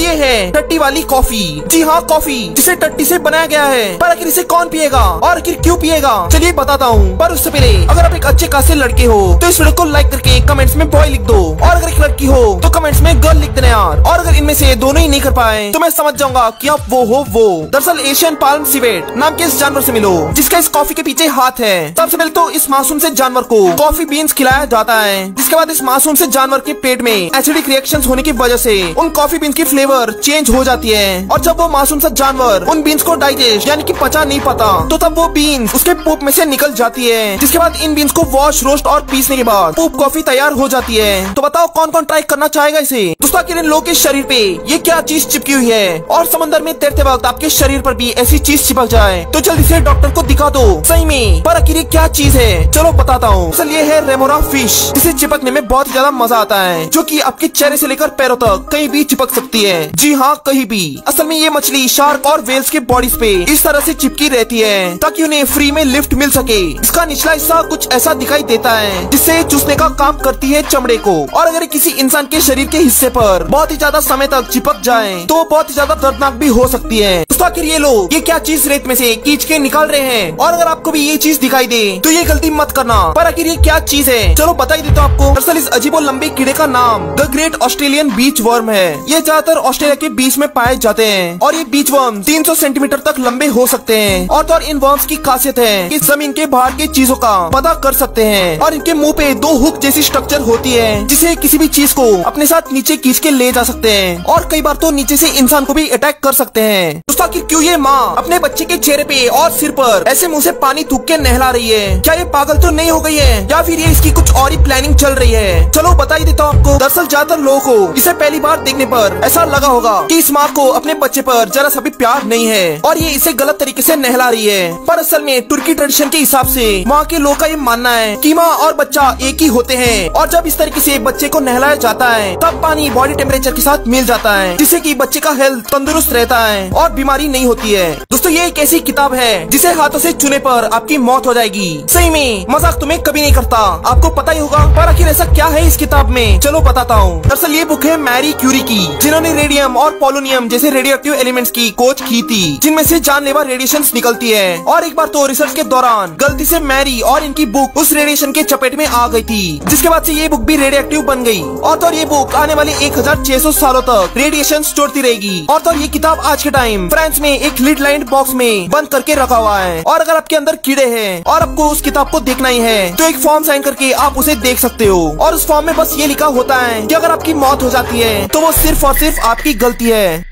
ये है टट्टी वाली कॉफी। जी हाँ, कॉफी जिसे टट्टी से बनाया गया है। पर आखिर इसे कौन पिएगा और आखिर क्यों पिएगा, चलिए बताता हूँ। पर उससे पहले अगर आप एक अच्छे खासे लड़के हो तो इस वीडियो को लाइक करके कमेंट्स में बॉय लिख दो, और अगर एक लड़की हो तो कमेंट्स में गर्ल लिख देना यार। और अगर इनमें से दोनों ही नहीं कर पाए तो मैं समझ जाऊंगा कि आप वो हो वो। दरअसल एशियन पाल्म सिवेट नाम के इस जानवर से मिलो जिसका इस कॉफी के पीछे हाथ है। सबसे पहले तो इस मासूम से जानवर को कॉफी बीन्स खिलाया जाता है, जिसके बाद इस मासूम से जानवर के पेट में एसिडिक रिएक्शंस होने की वजह से उन कॉफी बीन्स की फ्लेवर चेंज हो जाती है। और जब वो मासूम सा जानवर उन बीन्स को डाइजेस्ट यानी कि पचा नहीं पाता तो तब वो बीन्स उसके पूप में से निकल जाती है, जिसके बाद इन बीन्स को वॉश रोस्ट और पीसने के बाद पूप कॉफी तैयार हो जाती है। तो बताओ कौन कौन ट्राई करना चाहेगा इसे। दोस्तों आखिर इन लोगों के शरीर पे ये क्या चीज चिपकी हुई है, और समंदर में तैरते वक्त आपके शरीर पर भी ऐसी चीज चिपक जाए तो जल्दी से डॉक्टर को दिखा दो सही में। पर आखिर ये क्या चीज है, चलो बताता हूँ। असल ये है रेमोरा फिश, जिसे चिपकने में बहुत ज्यादा मजा आता है, जो कि आपके चेहरे से लेकर पैरों तक कहीं भी चिपक सकती है। जी हाँ, कहीं भी। असल में ये मछली शार्क और वेल्स के बॉडीज पे इस तरह से चिपकी रहती है ताकि उन्हें फ्री में लिफ्ट मिल सके। इसका निचला हिस्सा कुछ ऐसा दिखाई देता है जिससे चूसने का काम करती है चमड़े को, और अगर किसी इंसान के शरीर के हिस्से पर बहुत ही ज्यादा समय तक चिपक जाए तो बहुत ही ज्यादा दर्दनाक भी हो सकती है। दोस्तों आखिर ये लोग ये क्या चीज रेत में से खींच के निकाल रहे हैं, और अगर आपको भी ये चीज दिखाई दे तो ये गलती मत करना। पर आखिर ये क्या चीज है, चलो बता ही देता हूँ आपको। दरअसल इस अजीबो लंबे कीड़े का नाम the great Australian beach worm है। ये ज्यादातर ऑस्ट्रेलिया के बीच में पाए जाते हैं, और ये बीच वर्म 300 सेंटीमीटर तक लंबे हो सकते हैं। और तो और इन वर्म्स की खासियत है कि जमीन के बाहर की चीजों का पता कर सकते हैं, और इनके मुंह पे 2 हुक जैसी स्ट्रक्चर होती है जिसे किसी भी चीज को अपने साथ नीचे खींच के ले जा सकते हैं, और कई बार तो नीचे से इंसान को भी अटैक कर सकते हैं। दोस्तों आखिर क्यों ये माँ अपने बच्चे के चेहरे पे और सिर पर ऐसे मुंह से पानी थूक के नहला रही है, क्या ये पागल तो नहीं हो गई है, या फिर ये इसकी कुछ और ही प्लानिंग चल रही है। चलो बता ही देता हूँ आपको। दरअसल ज्यादातर लोगों को इसे पहली बार देखने पर ऐसा लगा होगा कि इस माँ को अपने बच्चे पर जरा सा भी प्यार नहीं है और ये इसे गलत तरीके से नहला रही है। पर असल में तुर्की ट्रेडिशन के हिसाब से माँ के लोगों का ये मानना है कि माँ और बच्चा एक ही होते हैं, और जब इस तरीके से बच्चे को नहलाया जाता है तब पानी बॉडी टेम्परेचर के साथ मिल जाता है, जिससे कि बच्चे का हेल्थ तंदुरुस्त रहता है और बीमारी नहीं होती है। दोस्तों ये एक ऐसी किताब है जिसे हाथों से छूने पर आपकी मौत हो जाएगी। सही में मजाक तुम्हें कभी नहीं करता, आपको पता ही होगा। पर आखिर ऐसा क्या है इस किताब में, चलो बताता हूँ। दरअसल ये बुक है मैरी क्यूरी की, जिन्होंने रेडियम और पोलोनियम जैसे रेडियोएक्टिव एलिमेंट्स की खोज की थी, जिनमें से जानलेवा रेडिएशंस निकलती है। और एक बार तो रिसर्च के दौरान गलती से मैरी और इनकी बुक उस रेडिएशन के चपेट में आ गई थी, जिसके बाद से ये बुक भी रेडियोएक्टिव बन गई। और तो ये बुक आने वाले 1600 सालों तक रेडिएशन छोड़ती रहेगी। और तो ये किताब आज के टाइम फ्रांस में एक लिड लाइंड बॉक्स में बंद करके रखा हुआ है, और अगर आपके अंदर कीड़े हैं और आपको उस किताब को देखना ही है तो एक फॉर्म साइन करके आप उसे देख सकते हो। और उस फॉर्म में बस ये लिखा होता है कि अगर आपकी मौत हो जाती है तो वो सिर्फ और सिर्फ आपकी गलती है।